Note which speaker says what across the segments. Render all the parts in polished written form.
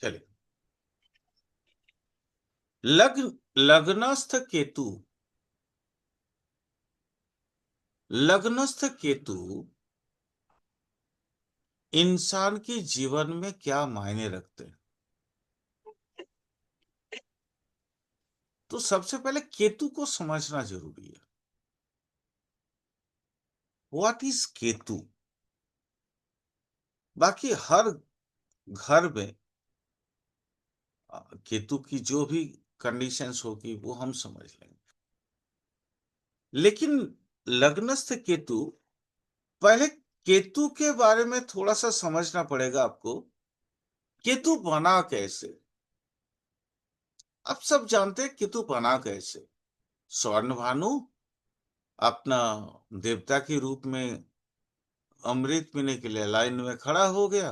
Speaker 1: चलिए। लग्न लग्नस्थ केतु लग्नस्थ केतु इंसान के जीवन में क्या मायने रखते हैं? तो सबसे पहले केतु को समझना जरूरी है। What is Ketu? बाकी हर घर में केतु की जो भी कंडीशंस होगी वो हम समझ लेंगे। लेकिन लग्नस्थ केतु, पहले केतु के बारे में थोड़ा सा समझना पड़ेगा आपको। केतु बना कैसे? आप सब जानते हैं केतु बना कैसे। स्वर्ण भानु अपना देवता के रूप में अमृत पीने के लिए लाइन में खड़ा हो गया,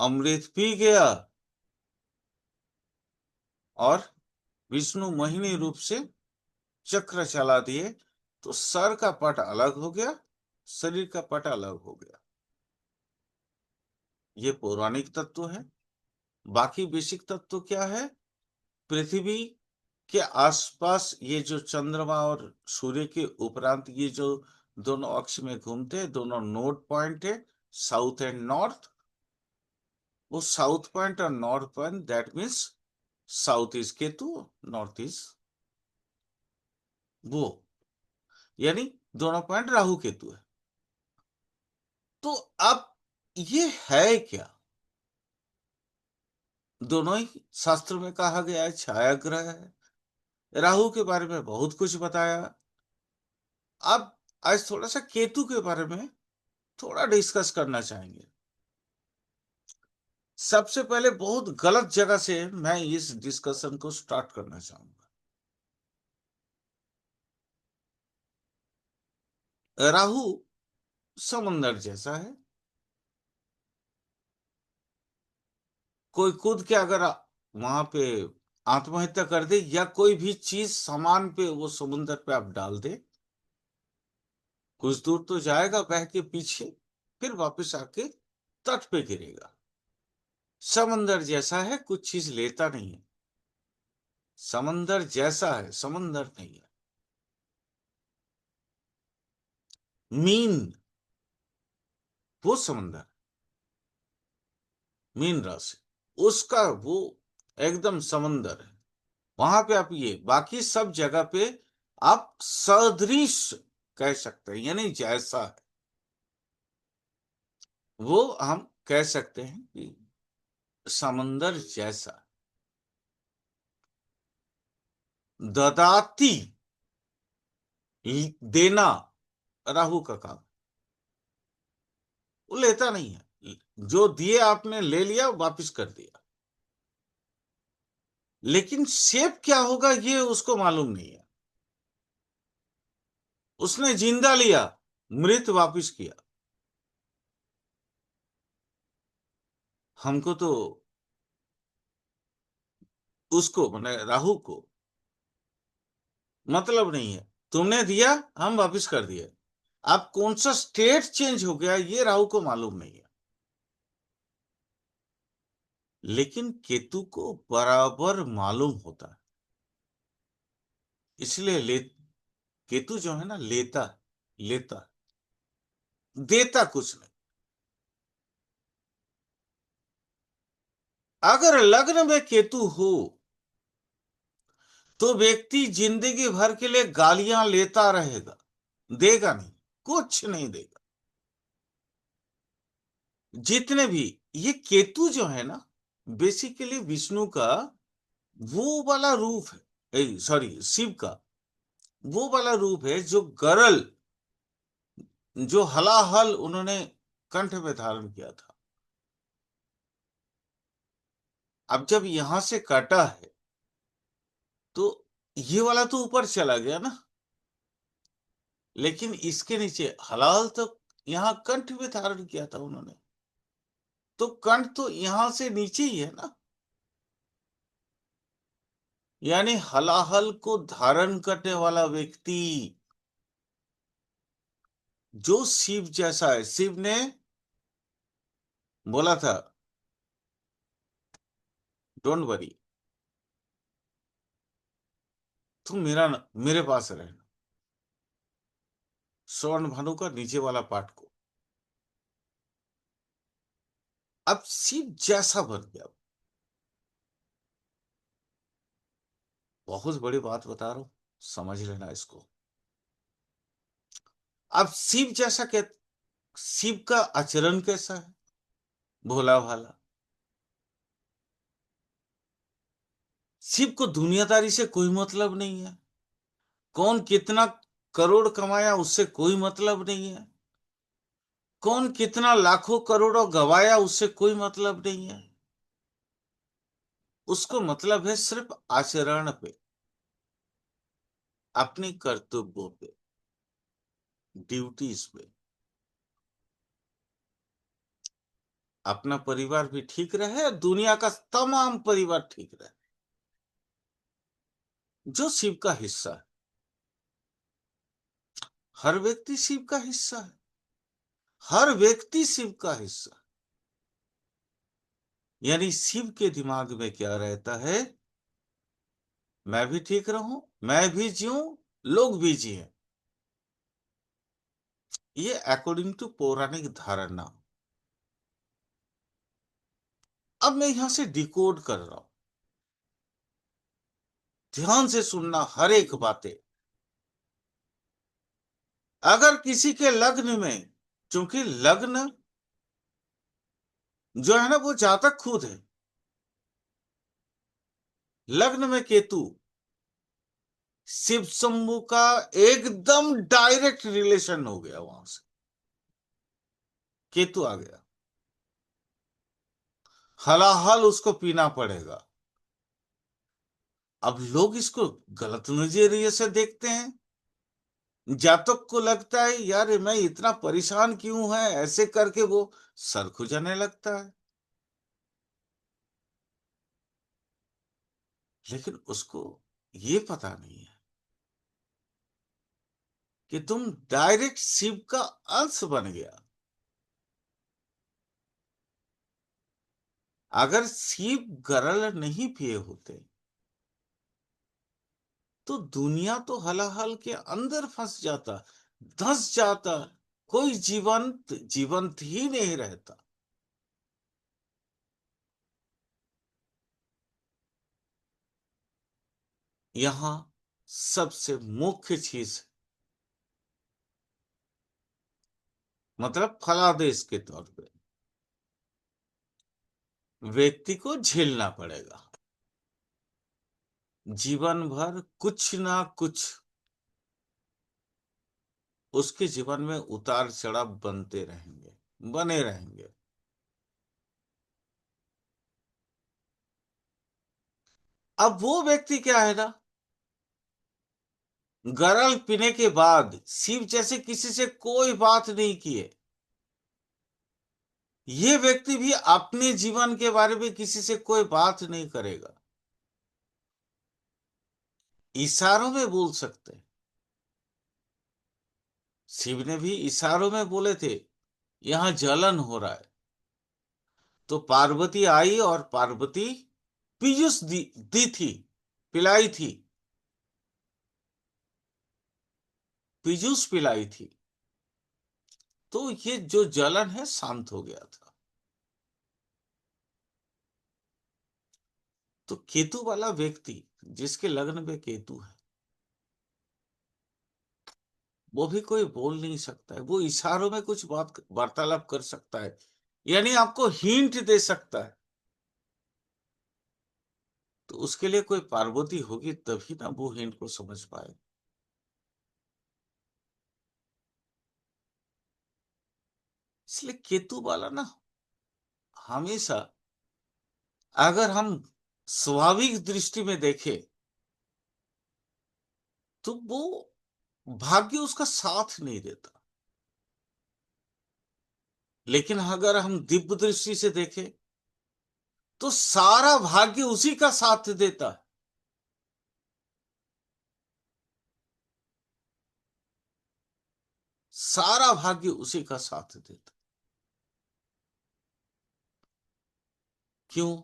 Speaker 1: अमृत पी गया और विष्णु मोहिनी रूप से चक्र चला दिए, तो सर का पट अलग हो गया, शरीर का पट अलग हो गया। ये पौराणिक तत्व है। बाकी बेसिक तत्व क्या है? पृथ्वी के आसपास ये जो चंद्रमा और सूर्य के उपरांत ये जो दोनों अक्ष में घूमते हैं, दोनों नोड पॉइंट है, साउथ एंड नॉर्थ। वो साउथ पॉइंट और north point, that means south is Ketu, north is वो, यानी दोनों पॉइंट राहु केतु है। तो अब ये है क्या? दोनों ही शास्त्र में कहा गया है, छाया ग्रह है। राहु के बारे में बहुत कुछ बताया। अब आज थोड़ा सा केतु के बारे में थोड़ा डिस्कस करना चाहेंगे। सबसे पहले बहुत गलत जगह से मैं इस डिस्कशन को स्टार्ट करना चाहूंगा। राहु समंदर जैसा है। कोई कूद के अगर वहां पे आत्महत्या कर दे, या कोई भी चीज सामान पे वो समुन्द्र पे आप डाल दे, कुछ दूर तो जाएगा बह के पीछे, फिर वापस आके तट पे गिरेगा। समंदर जैसा है, कुछ चीज लेता नहीं है। समंदर जैसा है, समंदर नहीं है। मीन, वो समंदर, मीन राशि, उसका वो एकदम समंदर है। वहां पे आप ये बाकी सब जगह पे आप सदृश कह सकते हैं, यानी जैसा है वो हम कह सकते हैं कि समंदर जैसा। ददाती, देना राहु का काम। वो लेता नहीं है, जो दिए आपने ले लिया, वापस कर दिया। लेकिन शेप क्या होगा ये उसको मालूम नहीं है। उसने जिंदा लिया, मृत वापस किया। हमको तो उसको मैंने राहु को मतलब नहीं है। तुमने दिया, हम वापस कर दिए। अब कौन सा स्टेट चेंज हो गया ये राहु को मालूम नहीं है। लेकिन केतु को बराबर मालूम होता है। इसलिए केतु जो है ना, लेता लेता, देता कुछ नहीं। अगर लग्न में केतु हो तो व्यक्ति जिंदगी भर के लिए गालियां लेता रहेगा, देगा नहीं, कुछ नहीं देगा। जितने भी ये केतु जो है ना, बेसिकली विष्णु का वो वाला रूप है, सॉरी शिव का वो वाला रूप है जो गरल, जो हलाहल उन्होंने कंठ में धारण किया था। अब जब यहां से काटा है तो ये वाला तो ऊपर चला गया ना, लेकिन इसके नीचे हलाल तो यहाँ कंठ में धारण किया था उन्होंने। तो कंठ तो यहां से नीचे ही है ना, यानी हलाहल को धारण करने वाला व्यक्ति जो शिव जैसा है। शिव ने बोला था डोंट वरी, तुम मेरे पास रहना। स्वर्ण भानु का नीचे वाला पार्ट को अब शिव जैसा बन गया। बहुत बड़ी बात बता रहा हूं, समझ लेना इसको। अब शिव जैसा क्या? शिव का आचरण कैसा है? भोला भाला। शिव को दुनियादारी से कोई मतलब नहीं है। कौन कितना करोड़ कमाया उससे कोई मतलब नहीं है। कौन कितना लाखों करोड़ों गवाया उससे कोई मतलब नहीं है। उसको मतलब है सिर्फ आचरण पे, अपने कर्तव्यों पे, ड्यूटीज पे। अपना परिवार भी ठीक रहे, दुनिया का तमाम परिवार ठीक रहे, जो शिव का हिस्सा है। हर व्यक्ति शिव का हिस्सा है। हर व्यक्ति शिव का हिस्सा है। यानी शिव के दिमाग में क्या रहता है? मैं भी ठीक रहूं, मैं भी जीऊं, लोग भी जिए। ये अकॉर्डिंग टू पौराणिक धारणा। अब मैं यहां से डिकोड कर रहा हूं, ध्यान से सुनना हर एक बातें। अगर किसी के लग्न में, क्योंकि लग्न जो है ना वो जातक खुद है, लग्न में केतु, शिव शंभू का एकदम डायरेक्ट रिलेशन हो गया वहां से। केतु आ गया, हलाहल उसको पीना पड़ेगा। अब लोग इसको गलत नजरिए से देखते हैं। जातक को लगता है यार मैं इतना परेशान क्यों है, ऐसे करके वो सर खुजाने लगता है। लेकिन उसको ये पता नहीं है कि तुम डायरेक्ट शिव का अंश बन गया। अगर शिव गरल नहीं पिए होते तो दुनिया तो हलाहल के अंदर फंस जाता, धंस जाता। कोई जीवंत जीवंत ही नहीं रहता। यहां सबसे मुख्य चीज, मतलब फलादेश के तौर पे व्यक्ति को झेलना पड़ेगा। जीवन भर कुछ ना कुछ उसके जीवन में उतार चढ़ाव बनते रहेंगे, बने रहेंगे। अब वो व्यक्ति क्या है ना, गरल पीने के बाद शिव जैसे किसी से कोई बात नहीं किए, ये व्यक्ति भी अपने जीवन के बारे में किसी से कोई बात नहीं करेगा। इशारों में बोल सकते हैं। शिव ने भी इशारों में बोले थे यहां जलन हो रहा है। तो पार्वती आई और पार्वती पीयूष दी थी, पिलाई थी, पीयूष पिलाई थी। तो ये जो जलन है शांत हो गया था। तो केतु वाला व्यक्ति, जिसके लग्न में केतु है, वो भी कोई बोल नहीं सकता है। वो इशारों में कुछ बात वार्तालाप कर सकता है, यानी आपको हिंट दे सकता है। तो उसके लिए कोई पार्वती होगी तभी ना वो हिंट को समझ पाए। इसलिए केतु वाला ना हमेशा, अगर हम स्वाभाविक दृष्टि में देखें तो वो भाग्य उसका साथ नहीं देता। लेकिन अगर हम दिव्य दृष्टि से देखें तो सारा भाग्य उसी का साथ देता है। सारा भाग्य उसी का साथ देता। क्यों?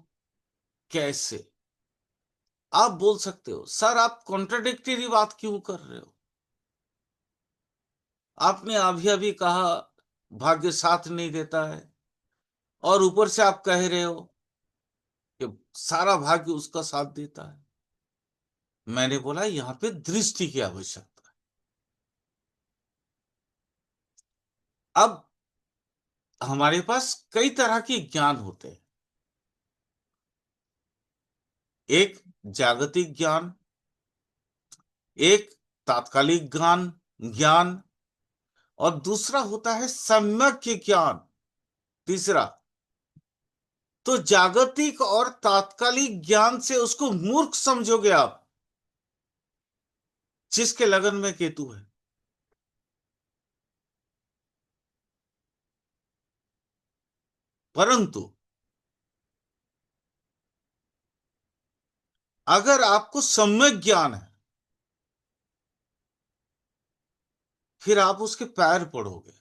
Speaker 1: कैसे? आप बोल सकते हो सर आप कॉन्ट्राडिक्टरी बात क्यों कर रहे हो? आपने अभी अभी कहा भाग्य साथ नहीं देता है, और ऊपर से आप कह रहे हो कि सारा भाग्य उसका साथ देता है। मैंने बोला यहां पे दृष्टि की आवश्यकता है। अब हमारे पास कई तरह के ज्ञान होते हैं। एक जागतिक ज्ञान, एक तात्कालिक ज्ञान ज्ञान और दूसरा होता है सम्यक ज्ञान, तीसरा। तो जागतिक और तात्कालिक ज्ञान से उसको मूर्ख समझोगे आप, जिसके लगन में केतु है। परंतु अगर आपको सम्यक ज्ञान है, फिर आप उसके पैर पड़ोगे।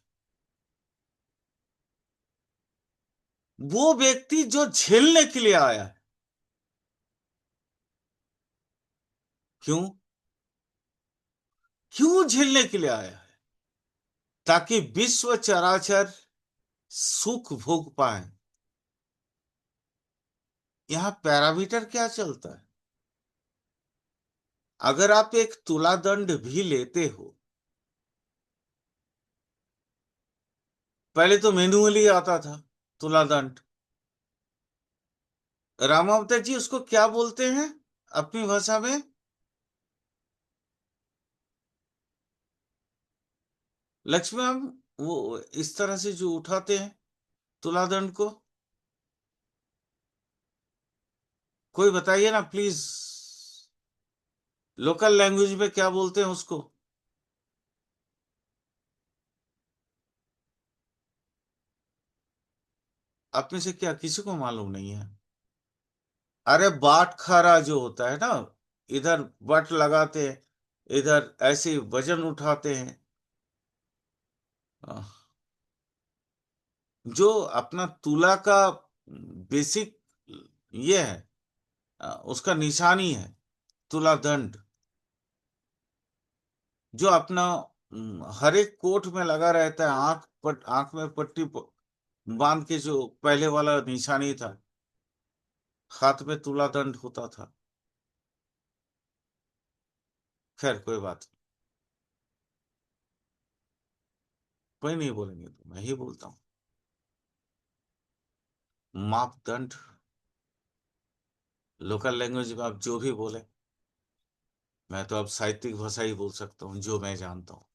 Speaker 1: वो व्यक्ति जो झेलने के लिए आया है, क्यों क्यों झेलने के लिए आया है? ताकि विश्व चराचर सुख भोग पाए। यहां पैरामीटर क्या चलता है? अगर आप एक तुला दंड भी लेते हो, पहले तो मैन्युअली आता था तुला दंड। रामावतार जी उसको क्या बोलते हैं अपनी भाषा में? लक्ष्मी मैम, वो इस तरह से जो उठाते हैं तुला दंड को, कोई बताइए ना प्लीज। लोकल लैंग्वेज में क्या बोलते हैं उसको? आप में से क्या किसी को मालूम नहीं है? अरे बाटखारा जो होता है ना, इधर बट लगाते हैं, इधर ऐसे वजन उठाते हैं। अह, जो अपना तुला का बेसिक ये है, उसका निशानी है तुला दंड, जो अपना हर एक कोट में लगा रहता है। आंख में पट्टी बांध के जो पहले वाला निशानी था, हाथ में तुला दंड होता था। खैर कोई बात नहीं, कोई नहीं बोलेंगे तो मैं ही बोलता हूँ। मापदंड, लोकल लैंग्वेज में आप जो भी बोले, मैं तो अब साहित्यिक भाषा ही बोल सकता हूँ जो मैं जानता हूँ।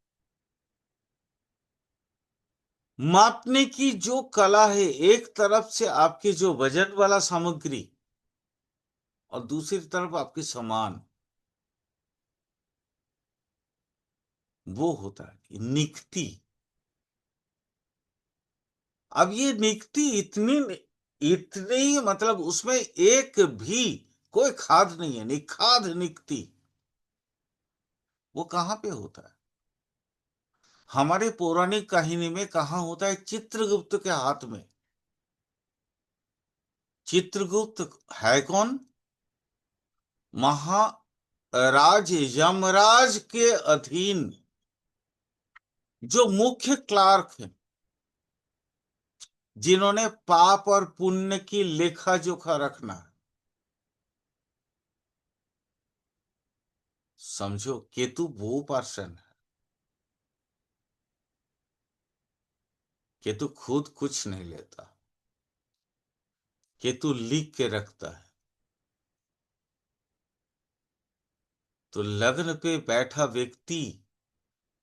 Speaker 1: मापने की जो कला है, एक तरफ से आपकी जो वजन वाला सामग्री और दूसरी तरफ आपकी सामान, वो होता है निकती। अब ये निकती इतनी इतनी मतलब उसमें एक भी कोई खाद नहीं है, निखाद निकती। वो कहाँ पे होता है? हमारे पौराणिक कहानी में कहाँ होता है? चित्रगुप्त के हाथ में। चित्रगुप्त है कौन? महाराज यमराज के अधीन जो मुख्य क्लार्क हैं, जिन्होंने पाप और पुण्य की लेखा जोखा रखना है। समझो, केतु वो पर्सन है। केतु खुद कुछ नहीं लेता, केतु लिख के रखता है। तो लग्न पे बैठा व्यक्ति,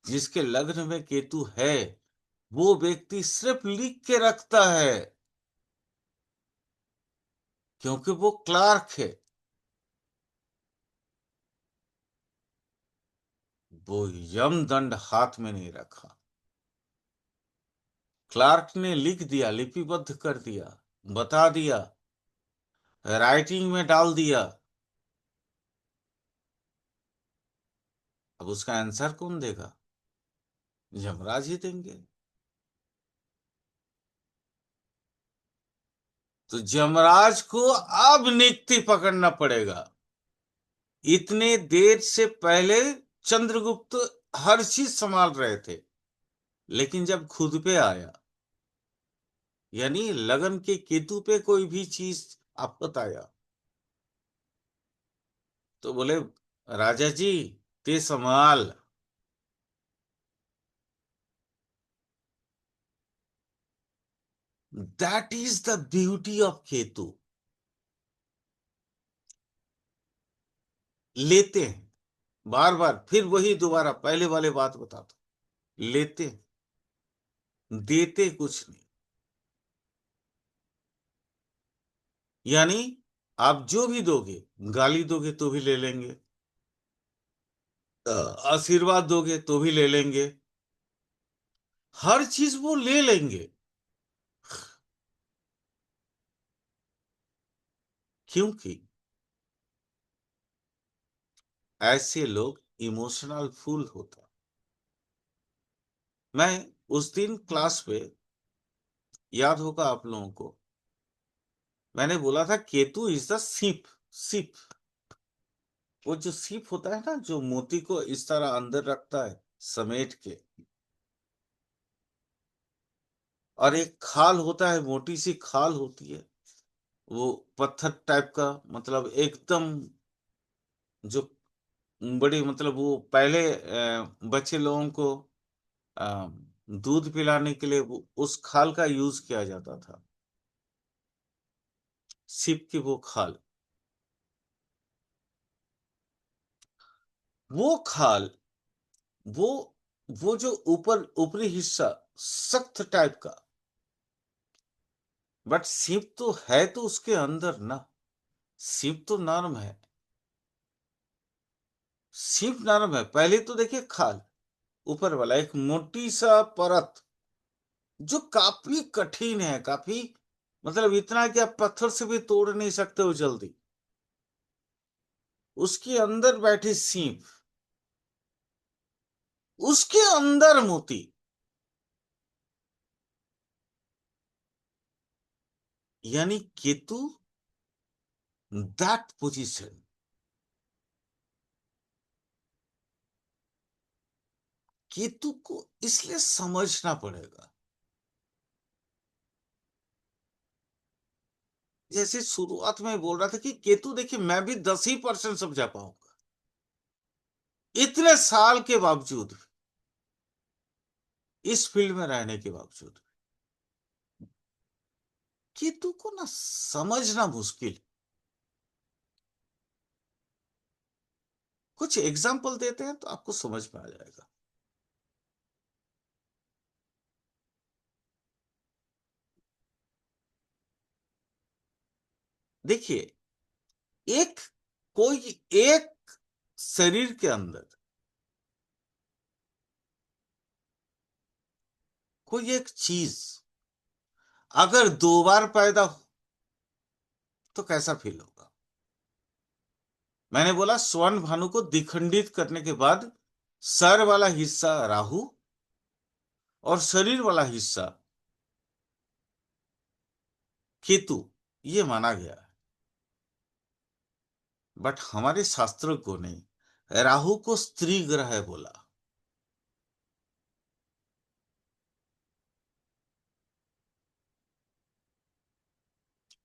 Speaker 1: जिसके लग्न में केतु है, वो व्यक्ति सिर्फ लिख के रखता है, क्योंकि वो क्लार्क है। वो यम दंड हाथ में नहीं रखा। क्लार्क ने लिख दिया, लिपिबद्ध कर दिया, बता दिया, राइटिंग में डाल दिया। अब उसका आंसर कौन देगा? यमराज ही देंगे। तो यमराज को अब नियुक्ति पकड़ना पड़ेगा। इतने देर से पहले चंद्रगुप्त हर चीज संभाल रहे थे, लेकिन जब खुद पे आया, यानी लगन के केतु पे कोई भी चीज आफत आया, तो बोले राजा जी ते संभाल। That is the beauty of Ketu. लेते हैं, बार बार फिर वही दोबारा पहले वाले बात बताता, लेते हैं, देते कुछ नहीं। यानी आप जो भी दोगे, गाली दोगे तो भी ले लेंगे, आशीर्वाद दोगे तो भी ले लेंगे, हर चीज वो ले लेंगे। क्योंकि ऐसे लोग इमोशनल फूल होता। मैं उस दिन क्लास पे, याद होगा आप लोगों को, मैंने बोला था केतु इज द सीप। सीप, वो जो सीप होता है ना, जो मोती को इस तरह अंदर रखता है समेट के, और एक खाल होता है, मोटी सी खाल होती है, वो पत्थर टाइप का, मतलब एकदम जो बड़ी, मतलब वो पहले बच्चे लोगों को अ, दूध पिलाने के लिए उस खाल का यूज किया जाता था, सीप की वो खाल। वो खाल, वो वो जो ऊपरी हिस्सा सख्त टाइप का, बट सीप तो है तो उसके अंदर ना, सीप तो नरम है। सीप नरम है, पहले तो देखिए खाल, ऊपर वाला एक मोटी सा परत, जो काफी कठिन है, काफी, मतलब इतना कि आप पत्थर से भी तोड़ नहीं सकते हो जल्दी, उसके अंदर बैठी सीप, उसके अंदर मोती। यानी केतु, दैट पोजीशन। केतु को इसलिए समझना पड़ेगा। जैसे शुरुआत में बोल रहा था कि केतु, देखिए मैं भी 10% समझा पाऊंगा, इतने साल के बावजूद, इस फील्ड में रहने के बावजूद, केतु को ना समझना मुश्किल। कुछ एग्जाम्पल देते हैं तो आपको समझ में आ जाएगा। देखिए, एक कोई एक शरीर के अंदर कोई एक चीज अगर 2 बार पैदा हो तो कैसा फील होगा। मैंने बोला स्वर्ण भानु को द्विखंडित करने के बाद सर वाला हिस्सा राहु और शरीर वाला हिस्सा केतु, ये माना गया है। बट हमारे शास्त्रों ने राहु को स्त्री ग्रह बोला,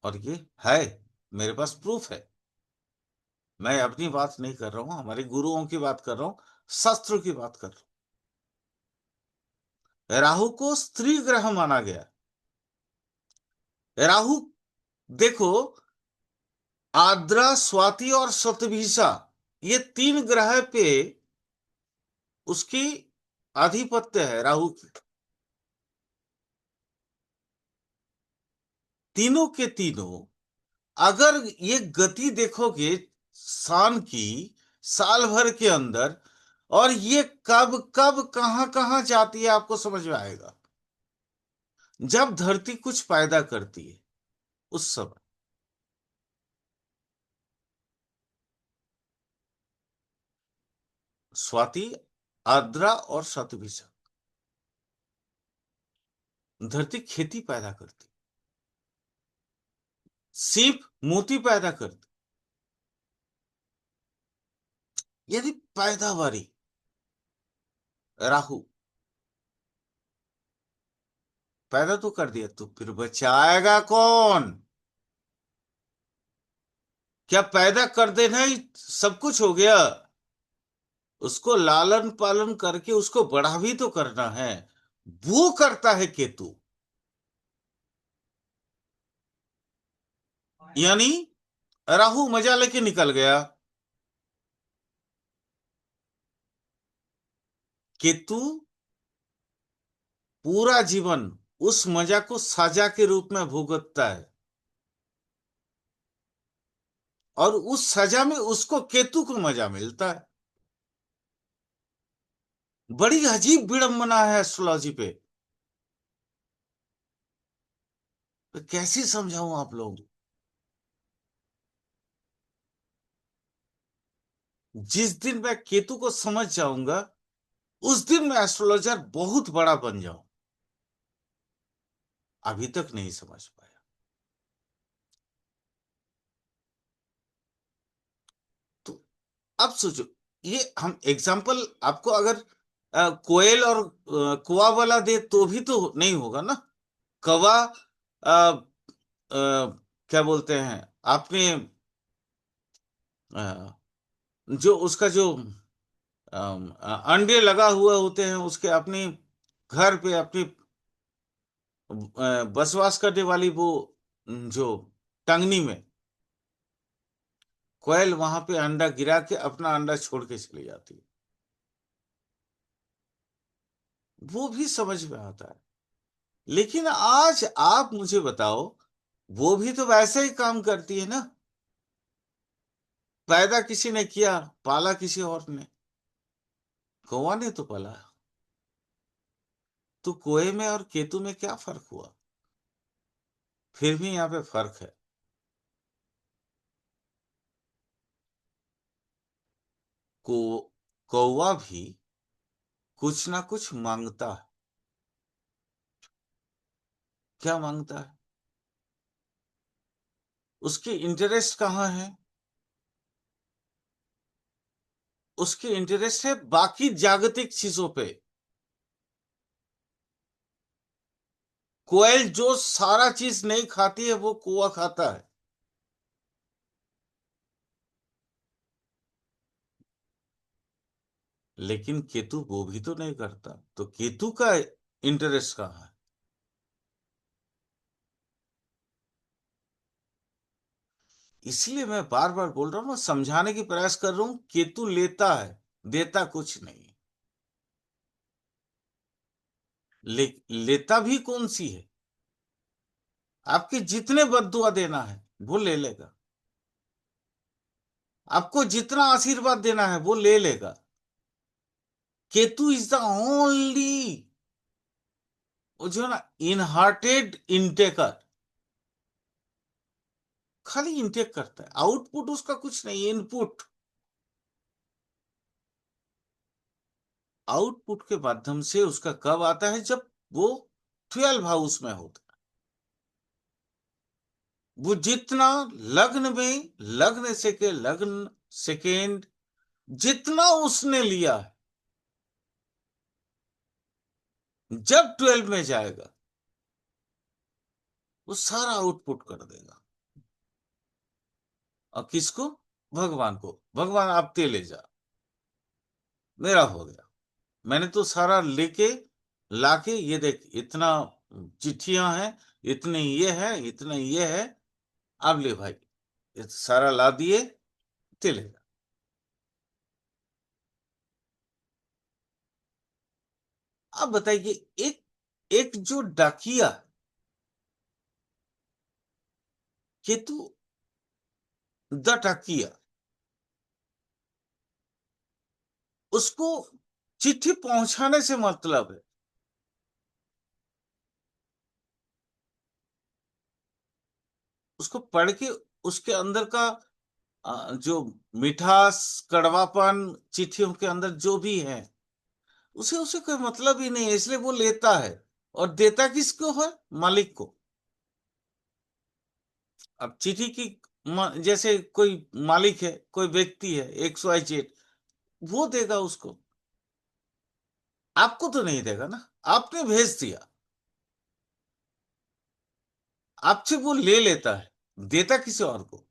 Speaker 1: और ये है, मेरे पास प्रूफ है। मैं अपनी बात नहीं कर रहा हूं, हमारे गुरुओं की बात कर रहा हूं, शास्त्रों की बात कर रहा हूं। राहु को स्त्री ग्रह माना गया। राहु, देखो, आद्रा, स्वाति और शतभिषा, ये 3 ग्रह पे उसकी आधिपत्य है राहु की। तीनों के तीनों, अगर ये गति देखोगे सान की, साल भर के अंदर, और ये कब कब कहां कहां जाती है आपको समझ में आएगा। जब धरती कुछ पैदा करती है उस समय, स्वाति, आर्द्रा और शतभिषा, धरती खेती पैदा करती। सीप मोती पैदा करती, यदि पैदावारी राहु पैदा तो कर दिया तो फिर बचाएगा कौन? क्या पैदा कर देना ही सब कुछ हो गया? उसको लालन पालन करके उसको बड़ा भी तो करना है, वो करता है केतु। यानी राहु मजा लेके निकल गया, केतु पूरा जीवन उस मजा को सजा के रूप में भुगतता है, और उस सजा में उसको केतु को मजा मिलता है। बड़ी अजीब विडंबना है एस्ट्रोलॉजी पे। तो कैसे समझाऊं आप लोग? जिस दिन मैं केतु को समझ जाऊंगा उस दिन मैं एस्ट्रोलॉजर बहुत बड़ा बन जाऊं। अभी तक नहीं समझ पाया। तो अब सोचो, ये हम एग्जाम्पल आपको अगर कोयल और कुआ वाला दे तो भी तो नहीं होगा ना। कौवा अ, क्या बोलते हैं आपने, अ, जो उसका जो अंडे लगा हुआ होते हैं उसके अपनी घर पे अपनी बसवास करने वाली वो जो टंगनी में, कोयल वहां पे अंडा गिरा के अपना अंडा छोड़ के चली जाती है। वो भी समझ में आता है। लेकिन आज आप मुझे बताओ, वो भी तो वैसे ही काम करती है ना। पैदा किसी ने किया, पाला किसी और ने, कौवा ने तो पाला। तो कोए में और केतु में क्या फर्क हुआ? फिर भी यहाँ पे फर्क है। को कौवा भी कुछ ना कुछ मांगता है। क्या मांगता है? उसकी इंटरेस्ट कहाँ है? उसकी इंटरेस्ट है बाकी जागतिक चीजों पे। कोयल जो सारा चीज नहीं खाती है वो कौवा खाता है। लेकिन केतु वो भी तो नहीं करता, तो केतु का इंटरेस्ट कहाँ है? इसलिए मैं बार बार बोल रहा हूं, समझाने की प्रयास कर रहा हूं, केतु लेता है, देता कुछ नहीं। लेता भी कौन सी है? आपके जितने बद्दुआ देना है वो ले लेगा, आपको जितना आशीर्वाद देना है वो ले लेगा। केतु इज द ओनली, वो जो ना, इनहार्टेड इंटेकर। खाली इनटेक करता है, आउटपुट उसका कुछ नहीं, इनपुट। आउटपुट के माध्यम से उसका कब आता है? जब वो 12 हाउस में होता है। वो जितना लग्न में, लग्न से के लग्न सेकेंड जितना उसने लिया है, जब 12 में जाएगा वो सारा आउटपुट कर देगा। और किसको? भगवान को। भगवान आप ते ले जा, मेरा हो गया। मैंने तो सारा लेके लाके, ये देख इतना चिट्ठियां हैं, इतने ये है, इतने ये है, अब ले भाई, ये सारा ला दिए, ते ले जा। अब बताइए, एक एक जो डाकिया केतु, द डाकिया, उसको चिट्ठी पहुंचाने से मतलब है। उसको पढ़ के उसके अंदर का जो मिठास, कड़वापन चिट्ठियों के अंदर जो भी है, उसे उसे कोई मतलब ही नहीं है, इसलिए वो लेता है। और देता किसको है? मालिक को। अब चिट्ठी की जैसे कोई मालिक है, कोई व्यक्ति है XYZ, वो देगा उसको, आपको तो नहीं देगा ना, आपने भेज दिया, आपसे वो ले लेता है, देता किसी और को।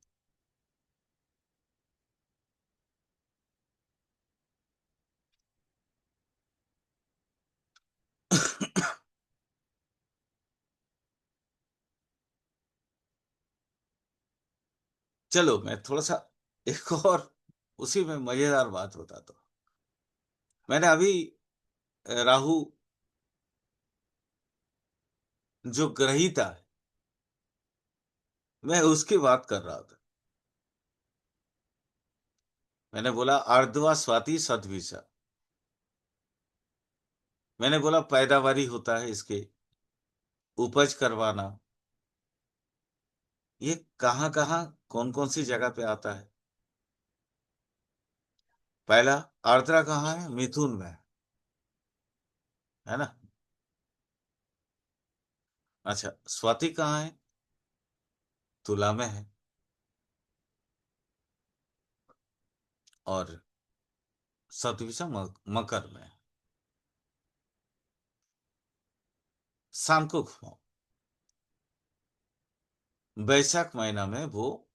Speaker 1: चलो मैं थोड़ा सा एक और उसी में मजेदार बात बताता हूँ। मैंने अभी राहु जो ग्रहीता है, मैं उसकी बात कर रहा था। मैंने बोला आर्द्रा स्वाति सतभिषा, मैंने बोला पैदावारी होता है इसके, उपज करवाना, ये कहाँ कहाँ कौन कौन सी जगह पे आता है। पहला, आर्द्रा कहाँ है? मिथुन में है ना। अच्छा, स्वाति कहाँ है? तुला में है। और सतभिषा मकर में है। शाम को घुमाओ, वैशाख महीना में वो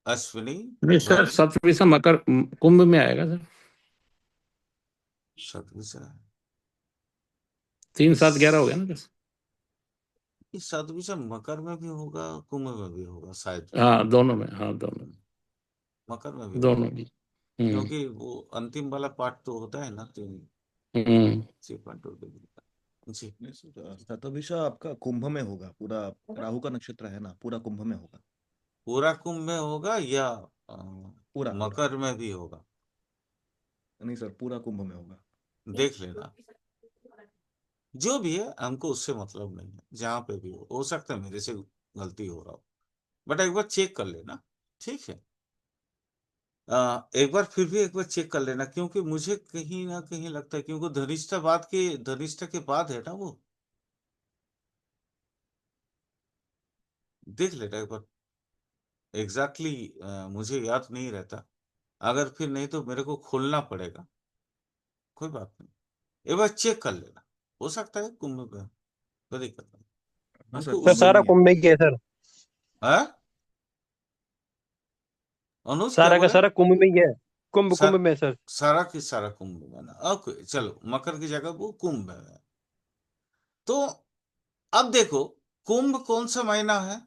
Speaker 1: अश्विनी
Speaker 2: नहीं सर,
Speaker 1: भरण,
Speaker 2: सप्तविषा मकर कुंभ में आएगा सर।
Speaker 1: सतभिषा
Speaker 2: 3
Speaker 1: इस
Speaker 2: 7 11 हो गया ना सर।
Speaker 1: इस सतभिषा मकर में भी होगा, कुंभ में भी होगा शायद।
Speaker 2: हाँ दोनों में, हाँ दोनों में।
Speaker 1: मकर में भी होगा,
Speaker 2: दोनों में। हम्म।
Speaker 1: क्योंकि वो अंतिम वाला पार्ट तो होता है ना, तो
Speaker 2: हम्म।
Speaker 1: 3.2 जी।
Speaker 3: नहीं सर, शतभिषा आपका कुंभ में होगा पूरा। राहु का नक्षत्र है ना, पूरा कुंभ में होगा।
Speaker 1: पूरा कुंभ में होगा या
Speaker 3: पूरा पूरा।
Speaker 1: मकर में भी होगा?
Speaker 3: नहीं सर, पूरा कुंभ में होगा।
Speaker 1: देख लेना, जो भी है हमको उससे मतलब नहीं है, जहां पे भी हो सकता है मेरे से गलती हो रहा हो, बट एक बार चेक कर लेना, ठीक है। एक बार फिर भी एक बार चेक कर लेना, क्योंकि मुझे कहीं ना कहीं लगता है, क्योंकि धनिष्ठा के बाद है ना वो। देख लेना एक बार, एग्जैक्टली मुझे याद नहीं रहता। अगर फिर नहीं तो मेरे को खोलना पड़ेगा, कोई बात नहीं, एक बार चेक कर लेना, हो सकता है कुंभ में, कोई दिक्कत नहीं,
Speaker 3: हाँ सर,
Speaker 1: हमको
Speaker 4: सर
Speaker 3: कुंभ
Speaker 1: उससे।
Speaker 3: में
Speaker 4: सारा
Speaker 3: ही है।
Speaker 4: कुंभ में ही है सर।
Speaker 1: है अनुज, क्या
Speaker 4: सारा का
Speaker 1: बोले?
Speaker 4: सारा कुंभ में ही है। कुंभ
Speaker 1: सर,
Speaker 4: कुंभ में सर।
Speaker 1: सारा की सारा कुंभ में ना, ओके चलो, मकर की जगह वो कुंभ में है। तो अब देखो, कुंभ कौन सा महीना है?